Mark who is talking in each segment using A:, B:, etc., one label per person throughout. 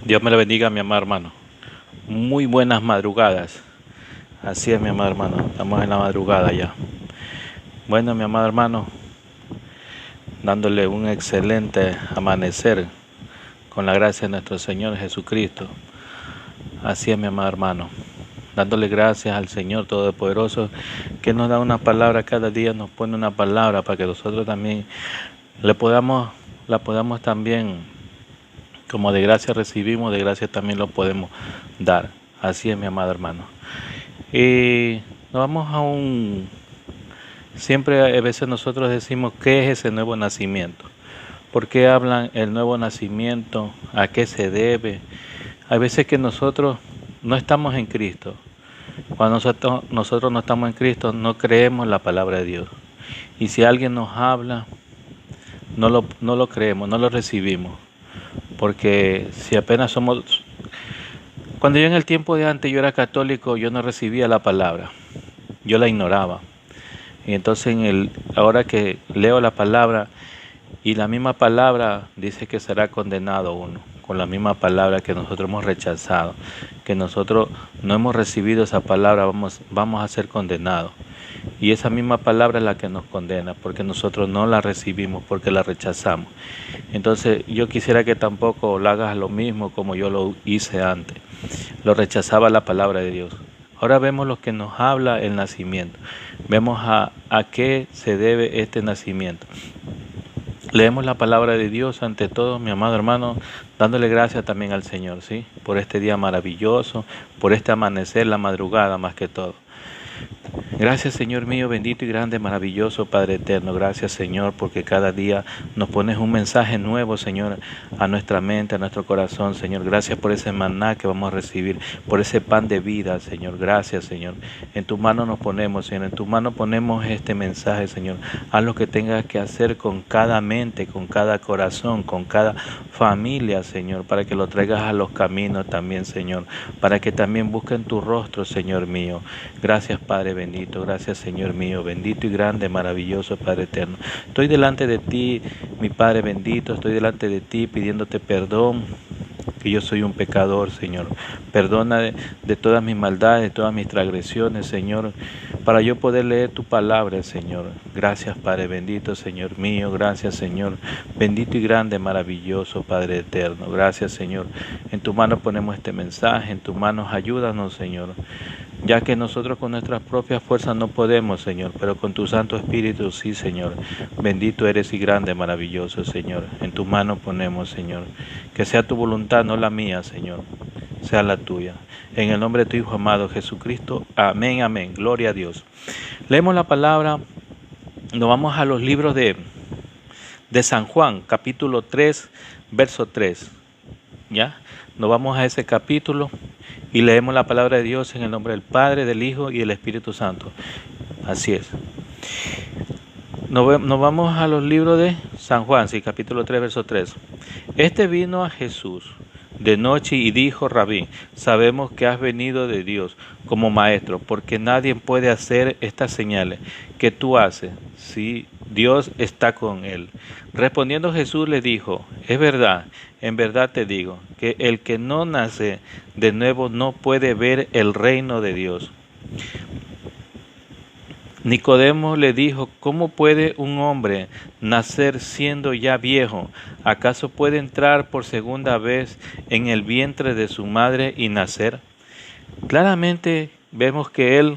A: Dios me le bendiga, mi amado hermano. Muy buenas madrugadas. Así es, mi amado hermano. Estamos en la madrugada ya. Bueno, mi amado hermano, dándole un excelente amanecer con la gracia de nuestro Señor Jesucristo. Así es, mi amado hermano. Dándole gracias al Señor Todopoderoso que nos da una palabra cada día, nos pone una palabra para que nosotros también la podamos también, como de gracia recibimos, de gracia también lo podemos dar. Así es, mi amado hermano. Y nos vamos a siempre a veces nosotros decimos, ¿qué es ese nuevo nacimiento? ¿Por qué hablan el nuevo nacimiento? ¿A qué se debe? Hay veces que nosotros no estamos en Cristo. Cuando nosotros no estamos en Cristo, no creemos la palabra de Dios. Y si alguien nos habla, no lo creemos, no lo recibimos. Porque si apenas somos... Cuando yo en el tiempo de antes yo era católico, yo no recibía la palabra. Yo la ignoraba. Y entonces ahora que leo la palabra, y la misma palabra dice que será condenado uno, con la misma palabra que nosotros hemos rechazado, que nosotros no hemos recibido esa palabra, vamos a ser condenados. Y esa misma palabra es la que nos condena, porque nosotros no la recibimos, porque la rechazamos. Entonces yo quisiera que tampoco lo hagas lo mismo como yo lo hice antes. Lo rechazaba la palabra de Dios. Ahora vemos lo que nos habla el nacimiento. Vemos a qué se debe este nacimiento. Leemos la palabra de Dios ante todo, mi amado hermano, dándole gracias también al Señor, ¿sí? Por este día maravilloso, por este amanecer, la madrugada más que todo. Gracias, Señor mío, bendito y grande, maravilloso Padre eterno. Gracias, Señor, porque cada día nos pones un mensaje nuevo, Señor, a nuestra mente, a nuestro corazón, Señor. Gracias por ese maná que vamos a recibir, por ese pan de vida, Señor. Gracias, Señor. En tus manos nos ponemos, Señor. En tus manos ponemos este mensaje, Señor. Haz lo que tengas que hacer con cada mente, con cada corazón, con cada familia, Señor, para que lo traigas a los caminos también, Señor. Para que también busquen tu rostro, Señor mío. Gracias, Padre bendito. Gracias, Señor mío, bendito y grande, maravilloso Padre eterno. Estoy delante de ti, mi Padre bendito, estoy delante de ti pidiéndote perdón, que yo soy un pecador, Señor. Perdona de todas mis maldades, de todas mis transgresiones, Señor, para yo poder leer tu palabra, Señor. Gracias, Padre bendito, Señor mío, gracias, Señor, bendito y grande, maravilloso Padre eterno. Gracias, Señor. En tu mano ponemos este mensaje, en tus manos ayúdanos, Señor. Ya que nosotros con nuestras propias fuerzas no podemos, Señor, pero con tu Santo Espíritu sí, Señor. Bendito eres y grande, maravilloso, Señor. En tus manos ponemos, Señor. Que sea tu voluntad, no la mía, Señor. Sea la tuya. En el nombre de tu Hijo amado Jesucristo. Amén, amén. Gloria a Dios. Leemos la palabra. Nos vamos a los libros de San Juan, capítulo 3, verso 3. ¿Ya? Nos vamos a ese capítulo y leemos la palabra de Dios en el nombre del Padre, del Hijo y del Espíritu Santo. Así es. Nos vamos a los libros de San Juan, sí, capítulo 3, verso 3. Este vino a Jesús de noche y dijo: Rabí, sabemos que has venido de Dios como maestro, porque nadie puede hacer estas señales que tú haces si Dios está con él. Respondiendo Jesús le dijo: es verdad, en verdad te digo, que el que no nace de nuevo no puede ver el reino de Dios. Nicodemo le dijo: ¿cómo puede un hombre nacer siendo ya viejo? ¿Acaso puede entrar por segunda vez en el vientre de su madre y nacer? Claramente vemos que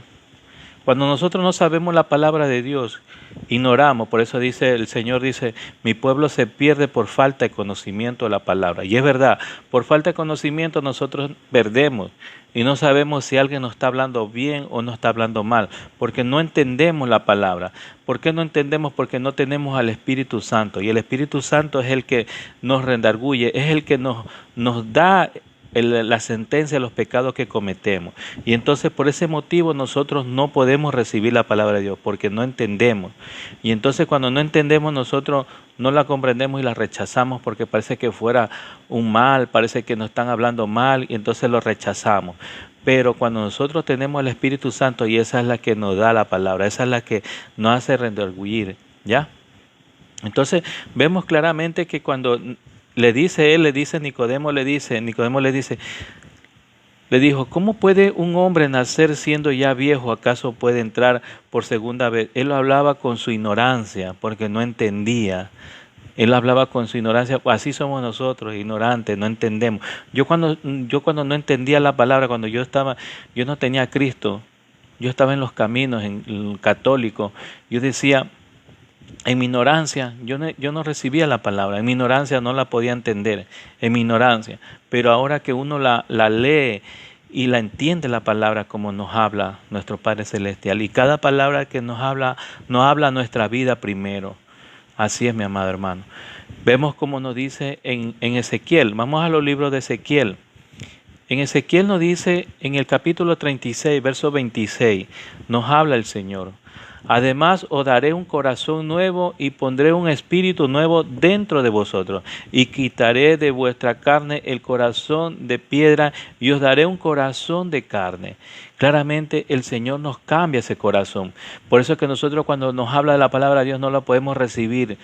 A: cuando nosotros no sabemos la palabra de Dios, ignoramos. Por eso el Señor dice: mi pueblo se pierde por falta de conocimiento de la palabra. Y es verdad, por falta de conocimiento nosotros perdemos y no sabemos si alguien nos está hablando bien o nos está hablando mal, porque no entendemos la palabra. ¿Por qué no entendemos? Porque no tenemos al Espíritu Santo, y el Espíritu Santo es el que nos redarguye, es el que nos da la sentencia de los pecados que cometemos. Y entonces por ese motivo nosotros no podemos recibir la palabra de Dios, porque no entendemos. Y entonces cuando no entendemos, nosotros no la comprendemos y la rechazamos, porque parece que fuera un mal, parece que nos están hablando mal, y entonces lo rechazamos. Pero cuando nosotros tenemos el Espíritu Santo, y esa es la que nos da la palabra, esa es la que nos hace redarguir, ¿ya? Entonces vemos claramente que cuando Nicodemo le dijo, ¿cómo puede un hombre nacer siendo ya viejo? ¿Acaso puede entrar por segunda vez? Él hablaba con su ignorancia, porque no entendía. Él hablaba con su ignorancia, así somos nosotros, ignorantes, no entendemos. Yo cuando no entendía la palabra, yo no tenía a Cristo, yo estaba en los caminos, en el católico, yo decía, en mi ignorancia, yo no recibía la palabra, en mi ignorancia no la podía entender, en mi ignorancia. Pero ahora que uno la lee y la entiende la palabra como nos habla nuestro Padre Celestial, y cada palabra que nos habla nuestra vida primero. Así es, mi amado hermano. Vemos como nos dice en Ezequiel. Vamos a los libros de Ezequiel. En Ezequiel nos dice en el capítulo 36, verso 26, nos habla el Señor. Además os daré un corazón nuevo y pondré un espíritu nuevo dentro de vosotros y quitaré de vuestra carne el corazón de piedra y os daré un corazón de carne. Claramente el Señor nos cambia ese corazón. Por eso es que nosotros cuando nos habla de la palabra de Dios no la podemos recibir.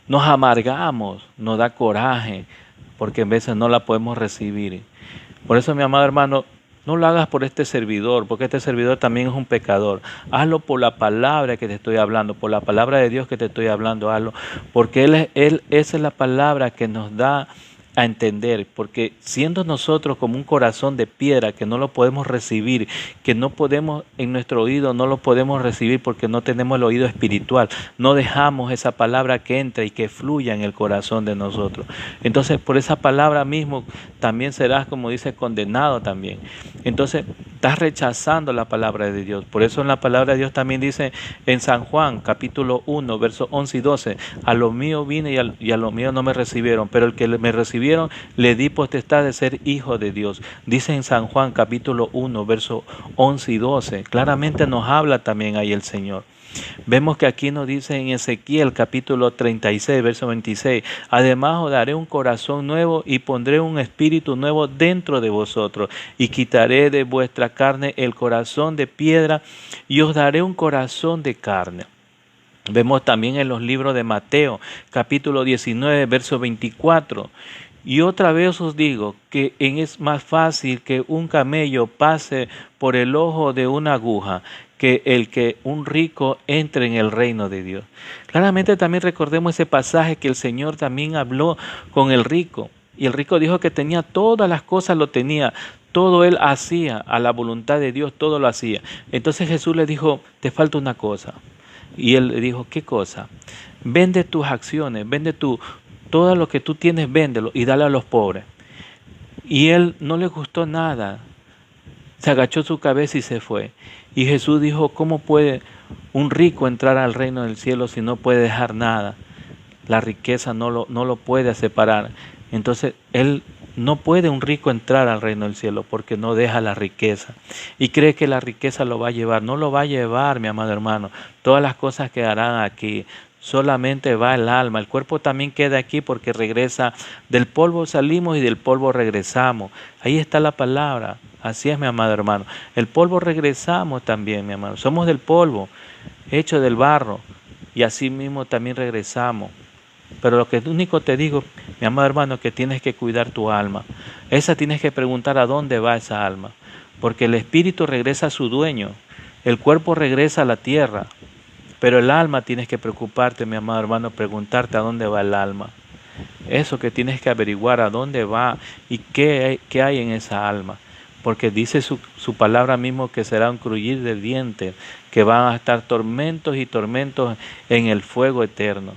A: Nos amargamos, nos da coraje, porque en veces no la podemos recibir. Por eso, mi amado hermano, no lo hagas por este servidor, porque este servidor también es un pecador. Hazlo por la palabra que te estoy hablando, por la palabra de Dios que te estoy hablando, hazlo. Porque esa es la palabra que nos da a entender, porque siendo nosotros como un corazón de piedra que no lo podemos recibir, que no podemos en nuestro oído, no lo podemos recibir porque no tenemos el oído espiritual, no dejamos esa palabra que entre y que fluya en el corazón de nosotros. Entonces por esa palabra mismo también serás, como dice, condenado también. Entonces estás rechazando la palabra de Dios. Por eso en la palabra de Dios también dice en San Juan capítulo 1 versos 11 y 12, a lo mío vine y a lo mío no me recibieron, pero el que me recibieron le di potestad de ser hijo de Dios. Dice en San Juan capítulo 1 versos 11 y 12. Claramente nos habla también ahí el Señor. Vemos que aquí nos dice en Ezequiel capítulo 36, verso 26, además os daré un corazón nuevo y pondré un espíritu nuevo dentro de vosotros y quitaré de vuestra carne el corazón de piedra y os daré un corazón de carne. Vemos también en los libros de Mateo capítulo 19, verso 24. Y otra vez os digo que es más fácil que un camello pase por el ojo de una aguja que un rico entre en el reino de Dios. Claramente también recordemos ese pasaje que el Señor también habló con el rico. Y el rico dijo que tenía todas las cosas, lo tenía. Todo él hacía a la voluntad de Dios, todo lo hacía. Entonces Jesús le dijo, te falta una cosa. Y él le dijo, ¿qué cosa? Vende tus acciones, todo lo que tú tienes, véndelo y dale a los pobres. Y él no le gustó nada. Se agachó su cabeza y se fue. Y Jesús dijo, ¿cómo puede un rico entrar al reino del cielo si no puede dejar nada? La riqueza no lo puede separar. Entonces, no puede un rico entrar al reino del cielo porque no deja la riqueza. Y cree que la riqueza lo va a llevar. No lo va a llevar, mi amado hermano. Todas las cosas quedarán aquí. Solamente va el alma. El cuerpo también queda aquí porque regresa. Del polvo salimos y del polvo regresamos. Ahí está la palabra. Así es, mi amado hermano. El polvo regresamos también, mi hermano. Somos del polvo, hecho del barro. Y así mismo también regresamos. Pero lo que único te digo, mi amado hermano, es que tienes que cuidar tu alma. Esa tienes que preguntar a dónde va esa alma. Porque el espíritu regresa a su dueño. El cuerpo regresa a la tierra. Pero el alma tienes que preocuparte, mi amado hermano, preguntarte a dónde va el alma. Eso que tienes que averiguar, a dónde va y qué hay en esa alma. Porque dice su palabra mismo que será un crujir de dientes, que van a estar tormentos y tormentos en el fuego eterno.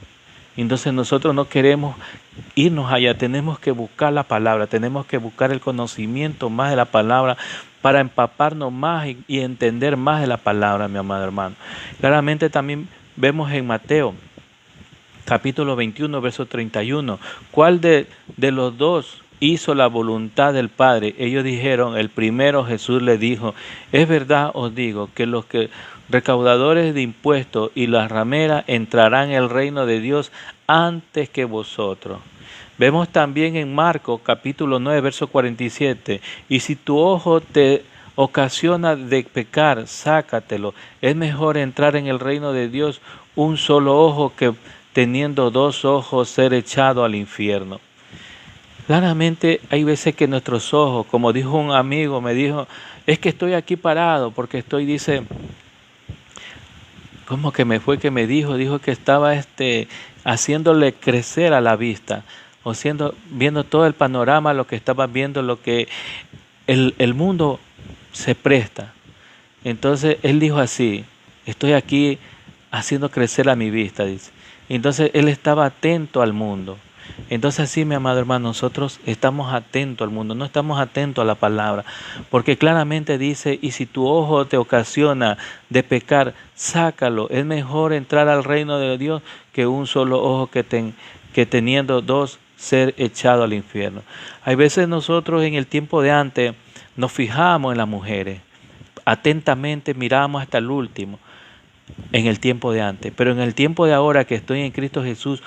A: Entonces nosotros no queremos irnos allá, tenemos que buscar la palabra, tenemos que buscar el conocimiento más de la palabra para empaparnos más y entender más de la palabra, mi amado hermano. Claramente también vemos en Mateo, capítulo 21, verso 31, ¿cuál de los dos hizo la voluntad del Padre? Ellos dijeron, el primero. Jesús le dijo, es verdad os digo que los recaudadores de impuestos y las rameras entrarán en el reino de Dios antes que vosotros. Vemos también en Marcos capítulo 9, verso 47, y si tu ojo te ocasiona de pecar, sácatelo. Es mejor entrar en el reino de Dios un solo ojo que teniendo dos ojos ser echado al infierno. Claramente hay veces que nuestros ojos, como dijo un amigo, me dijo, es que estoy aquí parado porque estoy, dice, ¿cómo que me fue que me dijo? Dijo que estaba haciéndole crecer a la vista, o viendo todo el panorama, lo que estaba viendo, lo que el mundo se presta. Entonces él dijo así, estoy aquí haciendo crecer a mi vista, dice. Entonces él estaba atento al mundo. Entonces así, mi amado hermano, nosotros estamos atentos al mundo, no estamos atentos a la palabra, porque claramente dice, y si tu ojo te ocasiona de pecar, sácalo. Es mejor entrar al reino de Dios que un solo ojo que teniendo dos ser echado al infierno. Hay veces nosotros en el tiempo de antes nos fijamos en las mujeres, atentamente miramos hasta el último en el tiempo de antes, pero en el tiempo de ahora que estoy en Cristo Jesús,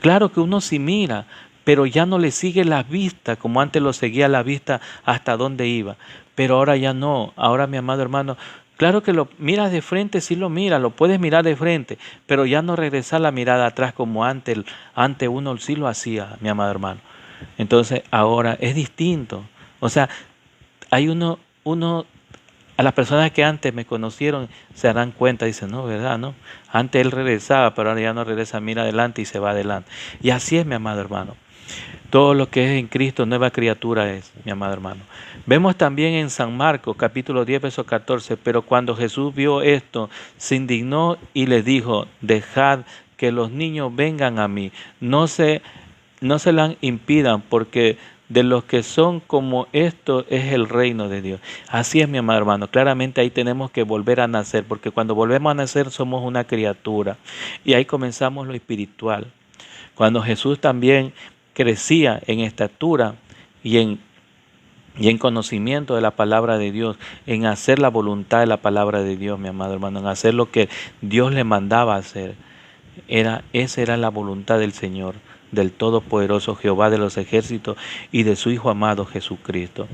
A: claro que uno sí mira, pero ya no le sigue la vista como antes lo seguía la vista hasta donde iba, pero ahora ya no. Ahora, mi amado hermano, claro que lo miras de frente, sí lo miras, lo puedes mirar de frente, pero ya no regresar la mirada atrás como antes uno sí lo hacía, mi amado hermano. Entonces ahora es distinto, o sea, hay uno a las personas que antes me conocieron se darán cuenta, dicen, no, ¿verdad? No. Antes él regresaba, pero ahora ya no regresa, mira adelante y se va adelante. Y así es, mi amado hermano. Todo lo que es en Cristo, nueva criatura es, mi amado hermano. Vemos también en San Marcos, capítulo 10, verso 14, pero cuando Jesús vio esto, se indignó y les dijo, dejad que los niños vengan a mí, no se las impidan, porque de los que son como esto es el reino de Dios. Así es, mi amado hermano. Claramente ahí tenemos que volver a nacer, porque cuando volvemos a nacer somos una criatura. Y ahí comenzamos lo espiritual. Cuando Jesús también crecía en estatura y en conocimiento de la palabra de Dios, en hacer la voluntad de la palabra de Dios, mi amado hermano, en hacer lo que Dios le mandaba hacer. Esa era la voluntad del Señor, del Todopoderoso Jehová de los ejércitos y de su Hijo amado Jesucristo.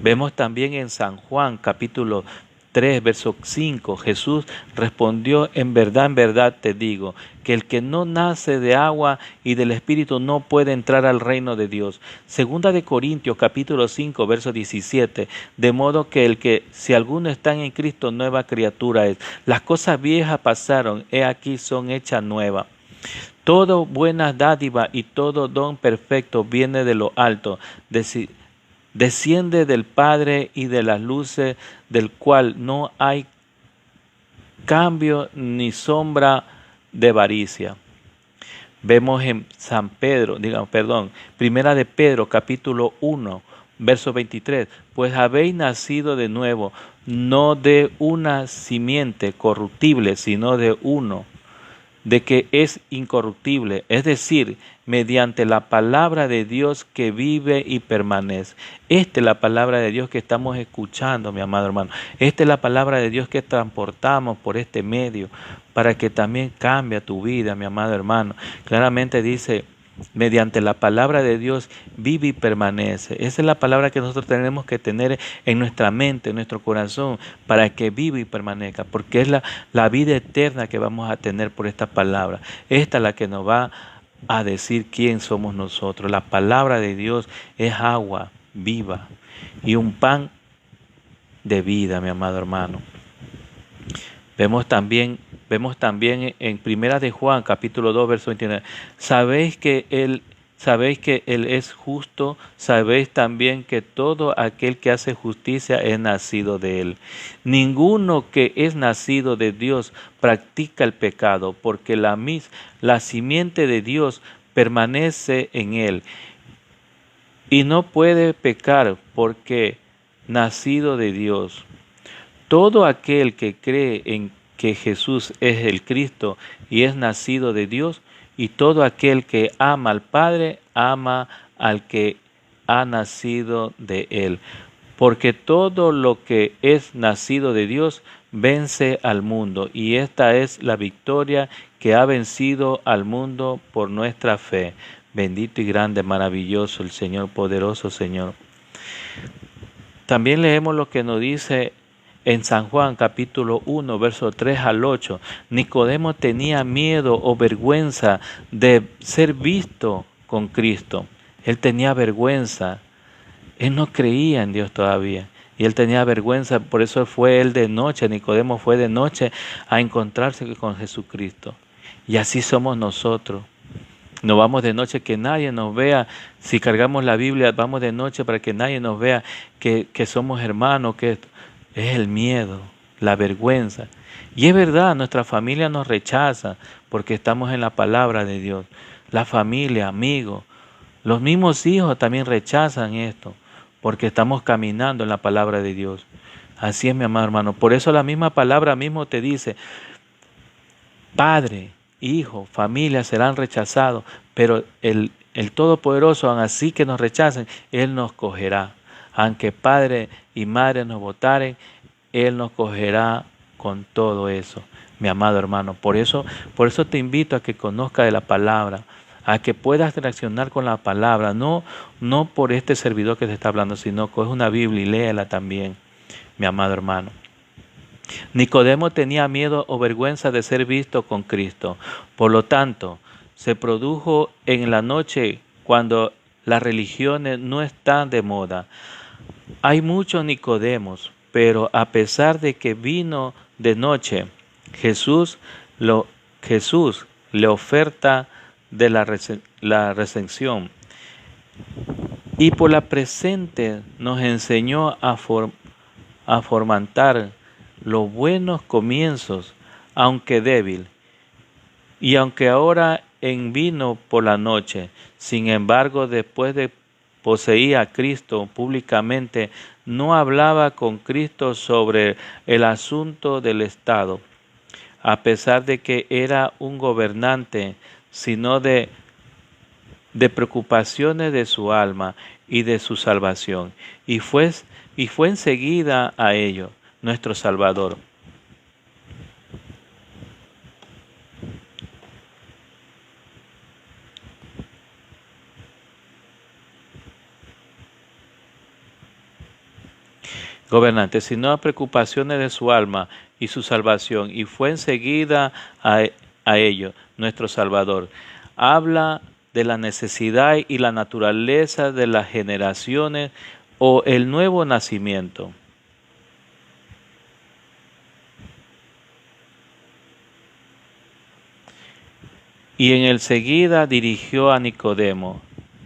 A: Vemos también en San Juan capítulo 3, verso 5, Jesús respondió, en verdad te digo, que el que no nace de agua y del Espíritu no puede entrar al reino de Dios. Segunda de Corintios capítulo 5, verso 17, de modo que si alguno está en Cristo, nueva criatura es. Las cosas viejas pasaron, he aquí son hechas nuevas. Todo buena dádiva y todo don perfecto viene de lo alto, desciende del Padre y de las luces, del cual no hay cambio ni sombra de varicia. Vemos en Primera de Pedro, capítulo 1, verso 23, pues habéis nacido de nuevo, no de una simiente corruptible, sino de uno de que es incorruptible, es decir, mediante la palabra de Dios que vive y permanece. Esta es la palabra de Dios que estamos escuchando, mi amado hermano. Esta es la palabra de Dios que transportamos por este medio para que también cambie tu vida, mi amado hermano. Claramente dice, mediante la palabra de Dios vive y permanece. Esa es la palabra que nosotros tenemos que tener en nuestra mente, en nuestro corazón, para que viva y permanezca, porque es la vida eterna que vamos a tener por esta palabra. Esta es la que nos va a decir quién somos nosotros. La palabra de Dios es agua viva y un pan de vida, mi amado hermano. Vemos también en Primera de Juan, capítulo 2, verso 29, sabéis que Él es justo, sabéis también que todo aquel que hace justicia es nacido de Él. Ninguno que es nacido de Dios practica el pecado, porque la simiente de Dios permanece en Él. Y no puede pecar porque nacido de Dios. Todo aquel que cree en que Jesús es el Cristo y es nacido de Dios, y todo aquel que ama al Padre, ama al que ha nacido de Él. Porque todo lo que es nacido de Dios vence al mundo, y esta es la victoria que ha vencido al mundo por nuestra fe. Bendito y grande, maravilloso el Señor, poderoso Señor. También leemos lo que nos dice en San Juan capítulo 1, verso 3 al 8, Nicodemo tenía miedo o vergüenza de ser visto con Cristo. Él tenía vergüenza. Él no creía en Dios todavía. Y él tenía vergüenza, por eso fue él de noche, Nicodemo fue de noche a encontrarse con Jesucristo. Y así somos nosotros. No vamos de noche que nadie nos vea. Si cargamos la Biblia, vamos de noche para que nadie nos vea que somos hermanos, que es el miedo, la vergüenza. Y es verdad, nuestra familia nos rechaza porque estamos en la palabra de Dios. La familia, amigos, los mismos hijos también rechazan esto porque estamos caminando en la palabra de Dios. Así es, mi amado hermano. Por eso la misma palabra mismo te dice, Padre, Hijo, familia serán rechazados, pero el Todopoderoso, aun así que nos rechacen, Él nos cogerá. Aunque padre y madre nos votaren, Él nos cogerá con todo eso, mi amado hermano. Por eso te invito a que conozcas de la palabra, a que puedas reaccionar con la palabra, no por este servidor que te está hablando, sino coge una Biblia y léela también, mi amado hermano. Nicodemo tenía miedo o vergüenza de ser visto con Cristo. Por lo tanto, se produjo en la noche cuando las religiones no están de moda. Hay muchos Nicodemos, pero a pesar de que vino de noche, Jesús le oferta de la recensión y por la presente nos enseñó a fomentar los buenos comienzos, aunque débil, y aunque ahora en vino por la noche, sin embargo, después de poseer a Cristo públicamente, no hablaba con Cristo sobre el asunto del Estado, a pesar de que era un gobernante, sino de preocupaciones de su alma y de su salvación, y fue enseguida a ello nuestro Salvador. Gobernante, sino a preocupaciones de su alma y su salvación, y fue enseguida a ello nuestro Salvador. Habla de la necesidad y la naturaleza de las generaciones o el nuevo nacimiento. Y en el seguida dirigió a Nicodemo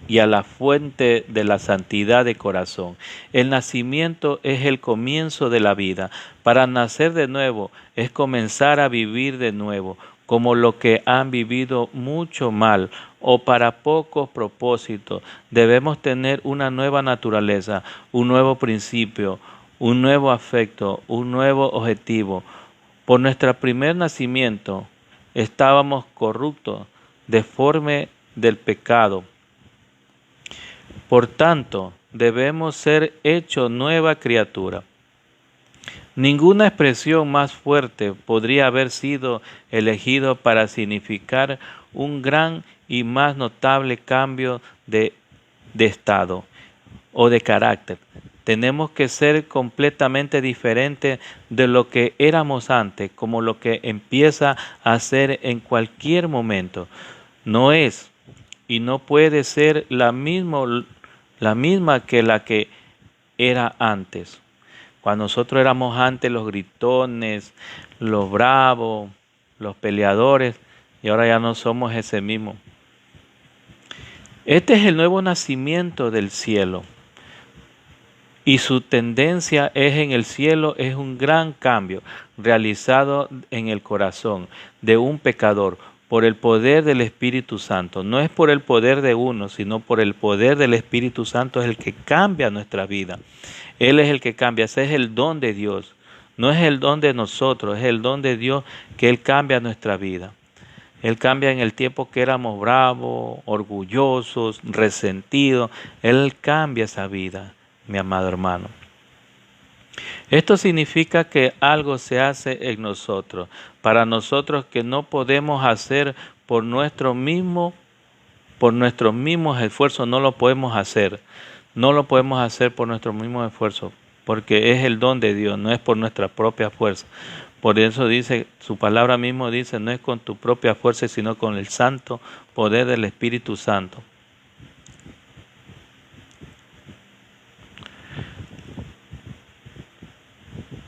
A: y a la fuente de la santidad de corazón. El nacimiento es el comienzo de la vida. Para nacer de nuevo es comenzar a vivir de nuevo, como lo que han vivido mucho mal o para pocos propósitos. Debemos tener una nueva naturaleza, un nuevo principio, un nuevo afecto, un nuevo objetivo. Por nuestro primer nacimiento estábamos corruptos, deformes del pecado. Por tanto, debemos ser hechos nueva criatura. Ninguna expresión más fuerte podría haber sido elegido para significar un gran y más notable cambio de estado o de carácter. Tenemos que ser completamente diferentes de lo que éramos antes, como lo que empieza a ser en cualquier momento. No es y no puede ser la misma que la que era antes. Cuando nosotros éramos antes los gritones, los bravos, los peleadores, y ahora ya no somos ese mismo. Este es el nuevo nacimiento del cielo. Y su tendencia es en el cielo, es un gran cambio realizado en el corazón de un pecador por el poder del Espíritu Santo. No es por el poder de uno, sino por el poder del Espíritu Santo es el que cambia nuestra vida. Él es el que cambia, ese es el don de Dios. No es el don de nosotros, es el don de Dios que Él cambia nuestra vida. Él cambia en el tiempo que éramos bravos, orgullosos, resentidos. Él cambia esa vida, mi amado hermano. Esto significa que algo se hace en nosotros, para nosotros que no podemos hacer por nuestros mismos esfuerzos, no lo podemos hacer. No lo podemos hacer por nuestros mismos esfuerzos, porque es el don de Dios, no es por nuestra propia fuerza. Por eso dice, su palabra mismo dice, no es con tu propia fuerza, sino con el santo poder del Espíritu Santo.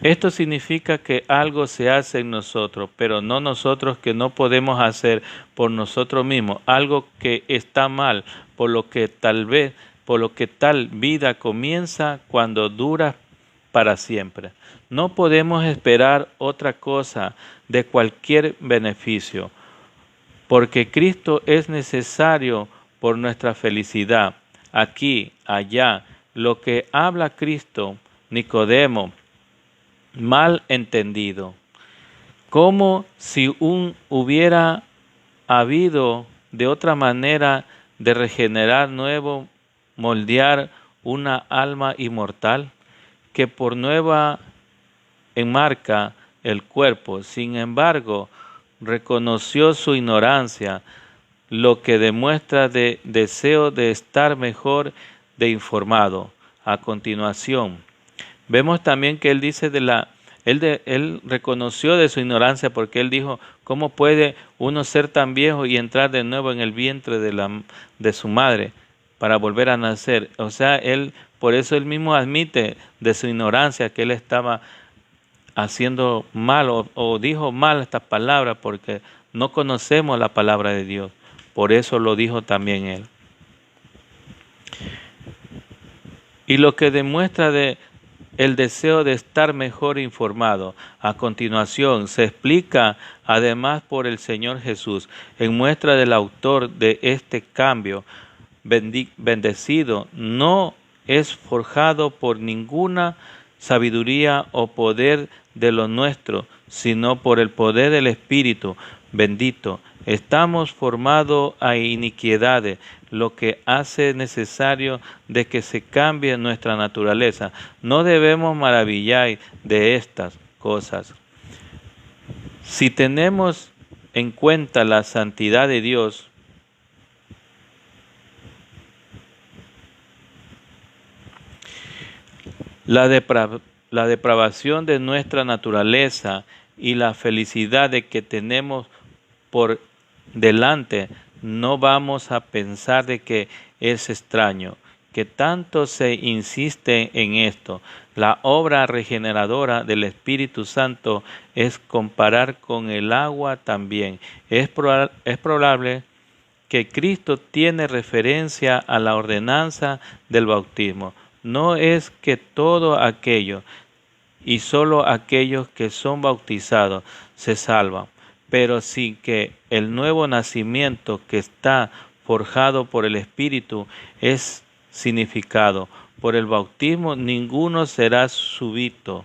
A: Esto significa que algo se hace en nosotros, pero no nosotros, que no podemos hacer por nosotros mismos, algo que está mal, por lo que tal vida comienza cuando dura para siempre. No podemos esperar otra cosa de cualquier beneficio, porque Cristo es necesario por nuestra felicidad. Aquí, allá, lo que habla Cristo, Nicodemo, mal entendido, como si hubiera habido de otra manera de regenerar nuevo, moldear una alma inmortal, que por nueva enmarca el cuerpo. Sin embargo, reconoció su ignorancia, lo que demuestra deseo de estar mejor de informado. A continuación, vemos también que él dice él reconoció de su ignorancia, porque él dijo: ¿cómo puede uno ser tan viejo y entrar de nuevo en el vientre de su madre para volver a nacer? O sea, por eso él mismo admite de su ignorancia que él estaba haciendo mal o dijo mal estas palabras, porque no conocemos la palabra de Dios. Por eso lo dijo también él. Y lo que demuestra el deseo de estar mejor informado. A continuación, se explica además por el Señor Jesús, en muestra del autor de este cambio bendecido, no es forjado por ninguna sabiduría o poder de lo nuestro, sino por el poder del Espíritu bendito. Estamos formados a iniquidades, lo que hace necesario de que se cambie nuestra naturaleza. No debemos maravillar de estas cosas. Si tenemos en cuenta la santidad de Dios, la depravación de nuestra naturaleza y la felicidad de que tenemos por delante, no vamos a pensar de que es extraño que tanto se insiste en esto. La obra regeneradora del Espíritu Santo es comparar con el agua también. Es probable que Cristo tiene referencia a la ordenanza del bautismo. No es que todo aquello y solo aquellos que son bautizados se salvan, pero sí que el nuevo nacimiento que está forjado por el Espíritu es significado. Por el bautismo ninguno será súbdito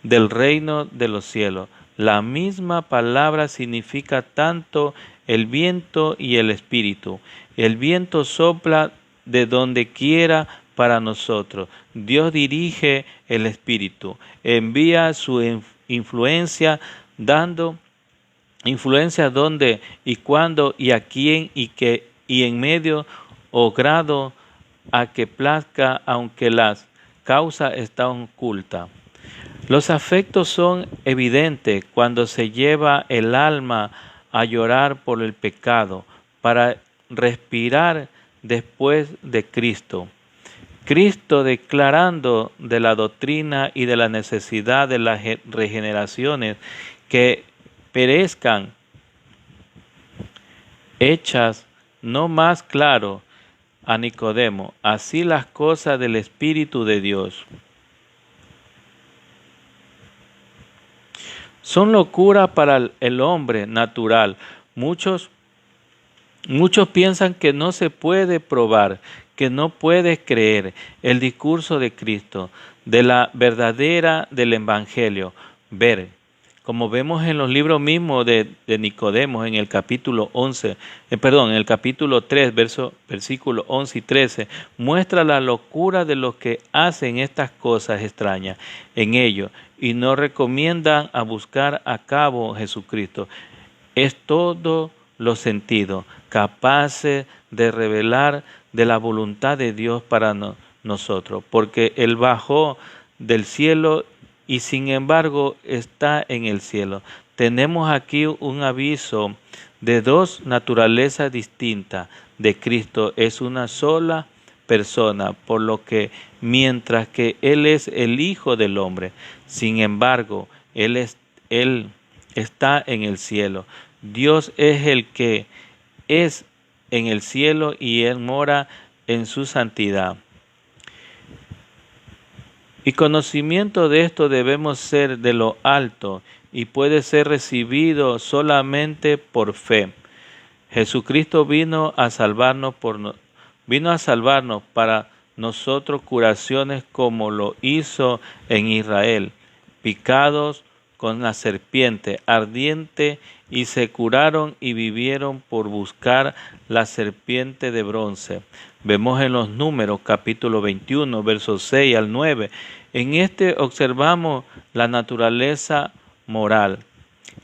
A: del reino de los cielos. La misma palabra significa tanto el viento y el Espíritu. El viento sopla de donde quiera para nosotros. Dios dirige el Espíritu, envía su influencia, dando influencia dónde y cuándo y a quién y en medio o grado a que plazca, aunque las causas están ocultas. Los afectos son evidentes cuando se lleva el alma a llorar por el pecado, para respirar después de Cristo. Cristo, declarando de la doctrina y de la necesidad de las regeneraciones que perezcan, hechas no más claro a Nicodemo, así las cosas del Espíritu de Dios son locura para el hombre natural. Muchos piensan que no se puede probar, que no puedes creer el discurso de Cristo, de la verdadera del Evangelio. Como vemos en los libros mismos de Nicodemo, en el capítulo 3, versículos 11 y 13, muestra la locura de los que hacen estas cosas extrañas en ellos y no recomiendan a buscar a cabo Jesucristo. Es todo los sentidos capaces de revelar de la voluntad de Dios para nosotros, porque Él bajó del cielo y sin embargo está en el cielo. Tenemos aquí un aviso de dos naturalezas distintas de Cristo. Es una sola persona, por lo que mientras que Él es el Hijo del Hombre, sin embargo, Él está en el cielo. Dios es el que es en el cielo y Él mora en su santidad. Y conocimiento de esto debemos ser de lo alto y puede ser recibido solamente por fe. Jesucristo vino a salvarnos para nosotros curaciones como lo hizo en Israel, picados con la serpiente ardiente y se curaron y vivieron por buscar la serpiente de bronce. Vemos en los Números capítulo 21, versos 6 al 9. En este observamos la naturaleza moral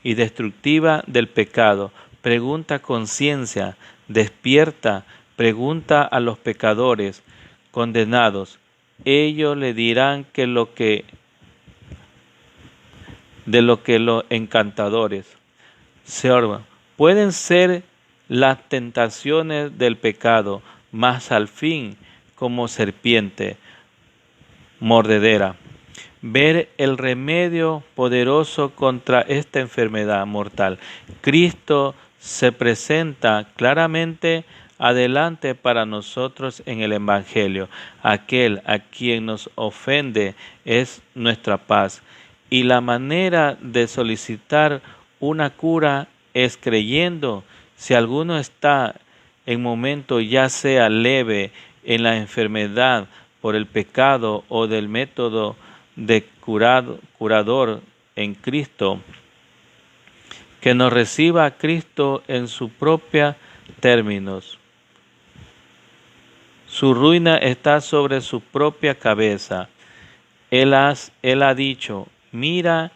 A: y destructiva del pecado. Pregunta conciencia, despierta, pregunta a los pecadores condenados. Ellos le dirán de lo que los encantadores se orban. Pueden ser las tentaciones del pecado, mas al fin como serpiente mordedera. Ver el remedio poderoso contra esta enfermedad mortal. Cristo se presenta claramente adelante para nosotros en el Evangelio. Aquel a quien nos ofende es nuestra paz. Y la manera de solicitar una cura es creyendo. Si alguno está en momento ya sea leve en la enfermedad por el pecado o del método de curador en Cristo, que nos reciba a Cristo en sus propios términos. Su ruina está sobre su propia cabeza. Él ha dicho, mira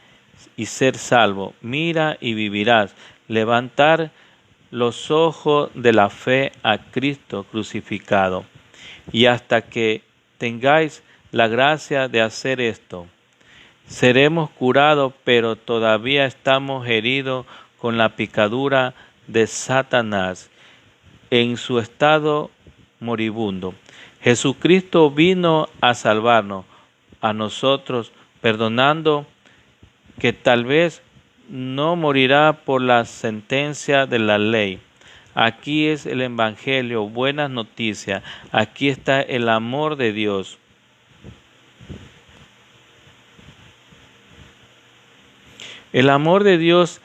A: y ser salvo, mira y vivirás. Levantar los ojos de la fe a Cristo crucificado. Y hasta que tengáis la gracia de hacer esto, seremos curados, pero todavía estamos heridos con la picadura de Satanás en su estado moribundo. Jesucristo vino a salvarnos a nosotros, perdonando que tal vez no morirá por la sentencia de la ley. Aquí es el Evangelio, buenas noticias. Aquí está el amor de Dios. El amor de Dios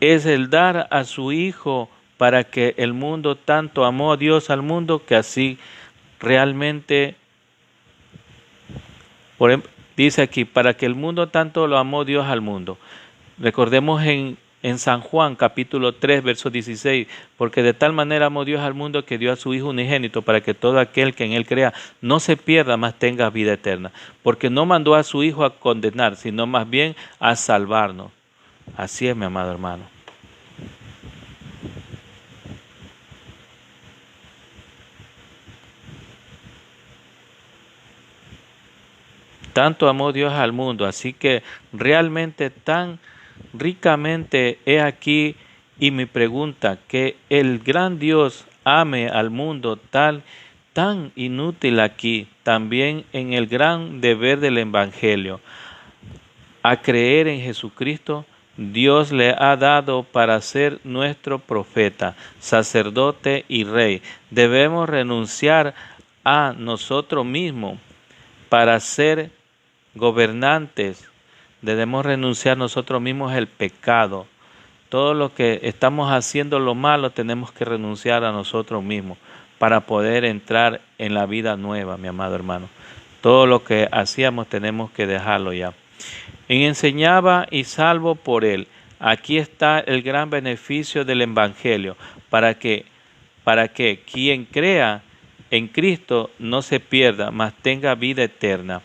A: es el dar a su Hijo para que el mundo tanto amó a Dios al mundo que así realmente, dice aquí, para que el mundo tanto lo amó Dios al mundo. Recordemos en San Juan capítulo 3, verso 16, porque de tal manera amó Dios al mundo que dio a su Hijo unigénito para que todo aquel que en Él crea no se pierda, mas tenga vida eterna. Porque no mandó a su Hijo a condenar, sino más bien a salvarnos. Así es, mi amado hermano. Tanto amó Dios al mundo, así que realmente tan ricamente he aquí y mi pregunta, que el gran Dios ame al mundo tan inútil aquí, también en el gran deber del Evangelio, a creer en Jesucristo. Dios le ha dado para ser nuestro profeta, sacerdote y rey. Debemos renunciar a nosotros mismos para ser gobernantes. Debemos renunciar nosotros mismos al pecado. Todo lo que estamos haciendo lo malo tenemos que renunciar a nosotros mismos para poder entrar en la vida nueva, mi amado hermano. Todo lo que hacíamos tenemos que dejarlo ya. En enseñaba y salvo por él. Aquí está el gran beneficio del Evangelio, para que quien crea en Cristo no se pierda, mas tenga vida eterna.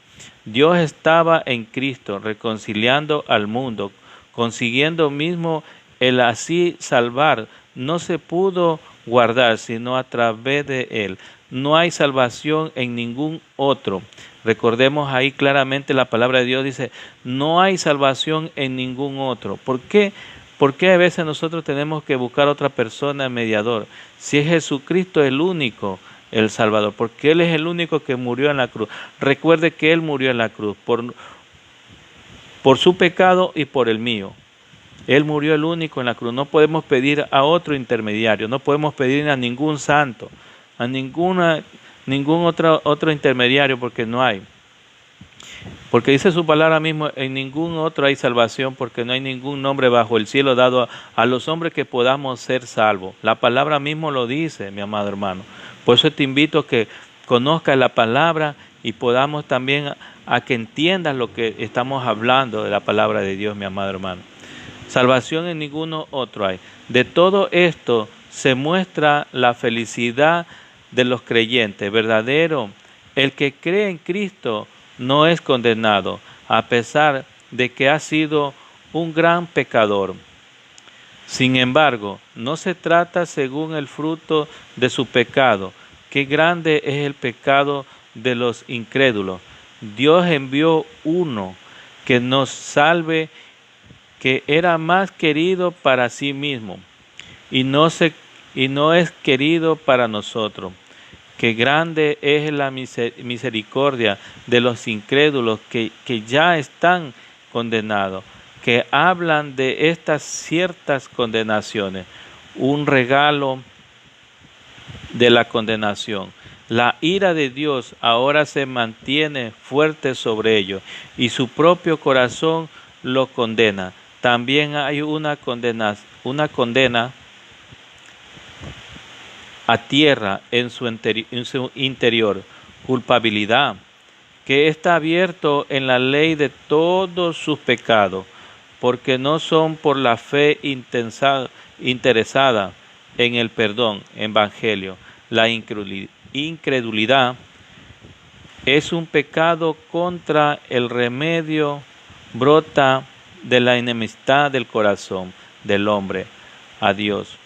A: Dios estaba en Cristo reconciliando al mundo, consiguiendo mismo el así salvar. No se pudo guardar sino a través de él. No hay salvación en ningún otro. Recordemos ahí claramente la palabra de Dios dice, no hay salvación en ningún otro. ¿Por qué? ¿Por qué a veces nosotros tenemos que buscar otra persona mediador? Si es Jesucristo el único el Salvador, porque Él es el único que murió en la cruz. Recuerde que Él murió en la cruz por su pecado y por el mío. Él murió el único en la cruz. No podemos pedir a otro intermediario, no podemos pedir a ningún santo, a ningún otro intermediario, porque no hay. Porque dice su palabra mismo, en ningún otro hay salvación, porque no hay ningún nombre bajo el cielo dado a los hombres que podamos ser salvos. La palabra mismo lo dice, mi amado hermano. Por eso te invito a que conozcas la palabra y podamos también a que entiendas lo que estamos hablando de la palabra de Dios, mi amado hermano. Salvación en ninguno otro hay. De todo esto se muestra la felicidad de los creyentes. Verdadero, el que cree en Cristo no es condenado, a pesar de que ha sido un gran pecador. Sin embargo, no se trata según el fruto de su pecado. Qué grande es el pecado de los incrédulos. Dios envió uno que nos salve, que era más querido para sí mismo y no es querido para nosotros. Qué grande es la misericordia de los incrédulos que ya están condenados, que hablan de estas ciertas condenaciones, un regalo de la condenación. La ira de Dios ahora se mantiene fuerte sobre ellos y su propio corazón lo condena. También hay una condena a tierra en su interior, culpabilidad, que está abierto en la ley de todos sus pecados, porque no son por la fe interesada en el perdón, evangelio. La incredulidad es un pecado contra el remedio, brota de la enemistad del corazón del hombre a Dios.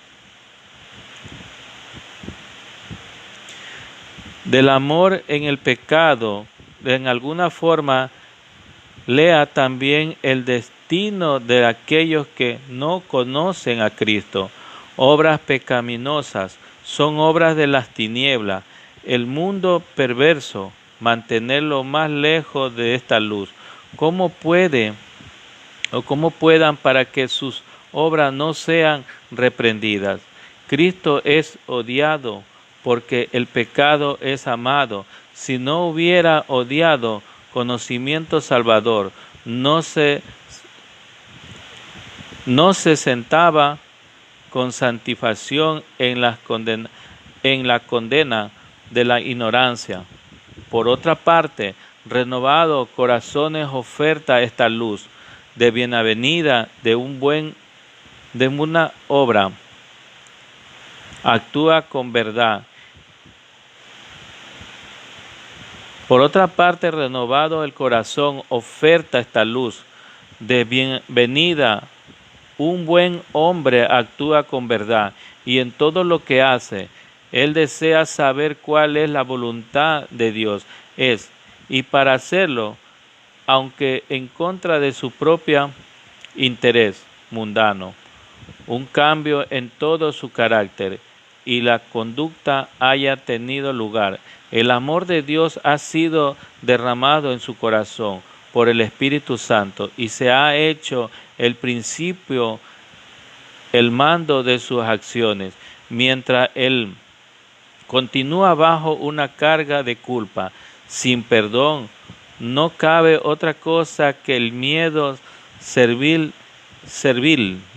A: Del amor en el pecado, en alguna forma, lea también el destino de aquellos que no conocen a Cristo. Obras pecaminosas son obras de las tinieblas. El mundo perverso, mantenerlo más lejos de esta luz. ¿Cómo puedan para que sus obras no sean reprendidas? Cristo es odiado porque el pecado es amado. Si no hubiera odiado conocimiento salvador, no se sentaba con satisfacción en la condena de la ignorancia. Por otra parte, renovado corazones oferta esta luz de bienavenida de una obra. Actúa con verdad. Por otra parte, renovado el corazón, oferta esta luz de bienvenida. Un buen hombre actúa con verdad y en todo lo que hace, él desea saber cuál es la voluntad de Dios. Y para hacerlo, aunque en contra de su propio interés mundano, un cambio en todo su carácter y la conducta haya tenido lugar. El amor de Dios ha sido derramado en su corazón por el Espíritu Santo y se ha hecho el principio, el mando de sus acciones, mientras él continúa bajo una carga de culpa, sin perdón. No cabe otra cosa que el miedo servil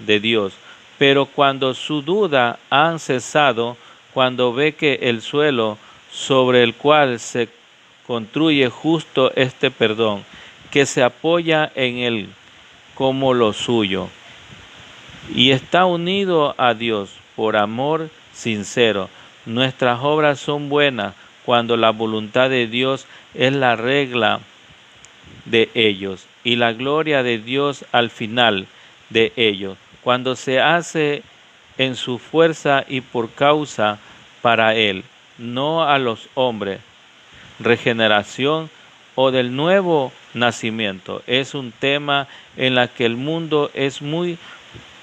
A: de Dios. Pero cuando su duda han cesado, cuando ve que el suelo sobre el cual se construye justo este perdón, que se apoya en él como lo suyo, y está unido a Dios por amor sincero. Nuestras obras son buenas cuando la voluntad de Dios es la regla de ellos y la gloria de Dios al final de ellos, cuando se hace en su fuerza y por causa para Él, no a los hombres. Regeneración o del nuevo nacimiento es un tema en la que el mundo es muy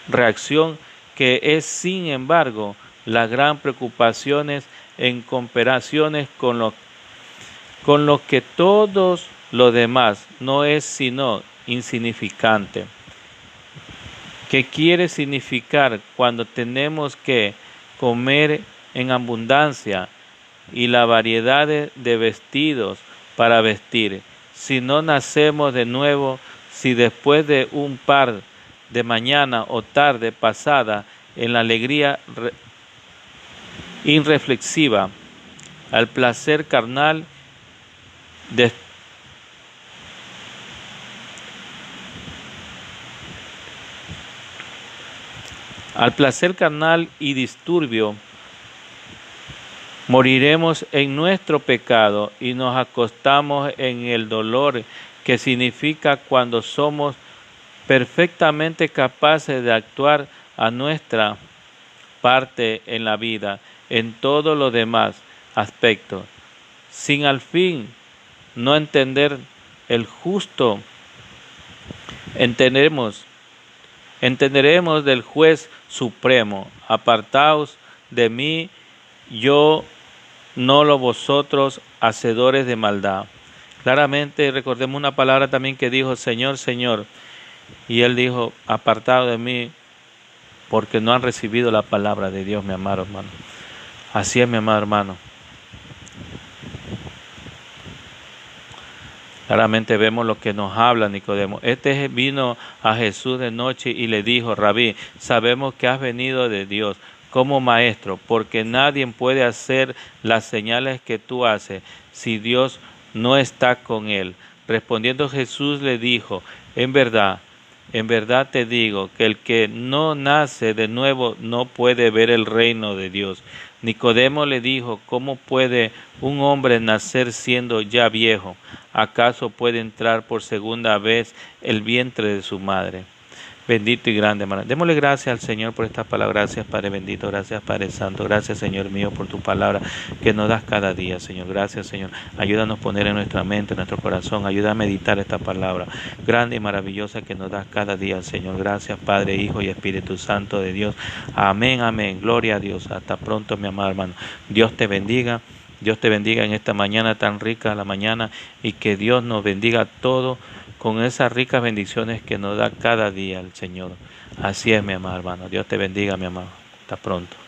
A: reacción, que es sin embargo las grandes preocupaciones en comparaciones con lo que todos los demás no es sino insignificante. ¿Qué quiere significar cuando tenemos que comer en abundancia y la variedad de vestidos para vestir? Si no nacemos de nuevo, si después de un par de mañana o tarde pasada en la alegría irreflexiva, al placer carnal y disturbio, moriremos en nuestro pecado y nos acostamos en el dolor que significa cuando somos perfectamente capaces de actuar a nuestra parte en la vida, en todos los demás aspectos, sin al fin no entender el justo. Entenderemos del juez supremo: apartaos de mí, yo no lo vosotros, hacedores de maldad. Claramente recordemos una palabra también que dijo: Señor, Señor. Y él dijo: apartado de mí, porque no han recibido la palabra de Dios, mi amado hermano. Así es, mi amado hermano. Claramente vemos lo que nos habla Nicodemo. Este vino a Jesús de noche y le dijo: Rabí, sabemos que has venido de Dios como maestro, porque nadie puede hacer las señales que tú haces si Dios no está con él. Respondiendo Jesús le dijo: en verdad te digo que el que no nace de nuevo no puede ver el reino de Dios. Nicodemo le dijo: ¿cómo puede un hombre nacer siendo ya viejo? ¿Acaso puede entrar por segunda vez el vientre de su madre? Bendito y grande, hermano. Démosle gracias al Señor por esta palabra. Gracias, Padre bendito. Gracias, Padre santo. Gracias, Señor mío, por tu palabra que nos das cada día, Señor. Gracias, Señor. Ayúdanos a poner en nuestra mente, en nuestro corazón. Ayuda a meditar esta palabra grande y maravillosa que nos das cada día, Señor. Gracias, Padre, Hijo y Espíritu Santo de Dios. Amén, amén. Gloria a Dios. Hasta pronto, mi amado hermano. Dios te bendiga. Dios te bendiga en esta mañana tan rica, la mañana, y que Dios nos bendiga todo con esas ricas bendiciones que nos da cada día el Señor. Así es, mi amado hermano. Dios te bendiga, mi amado. Hasta pronto.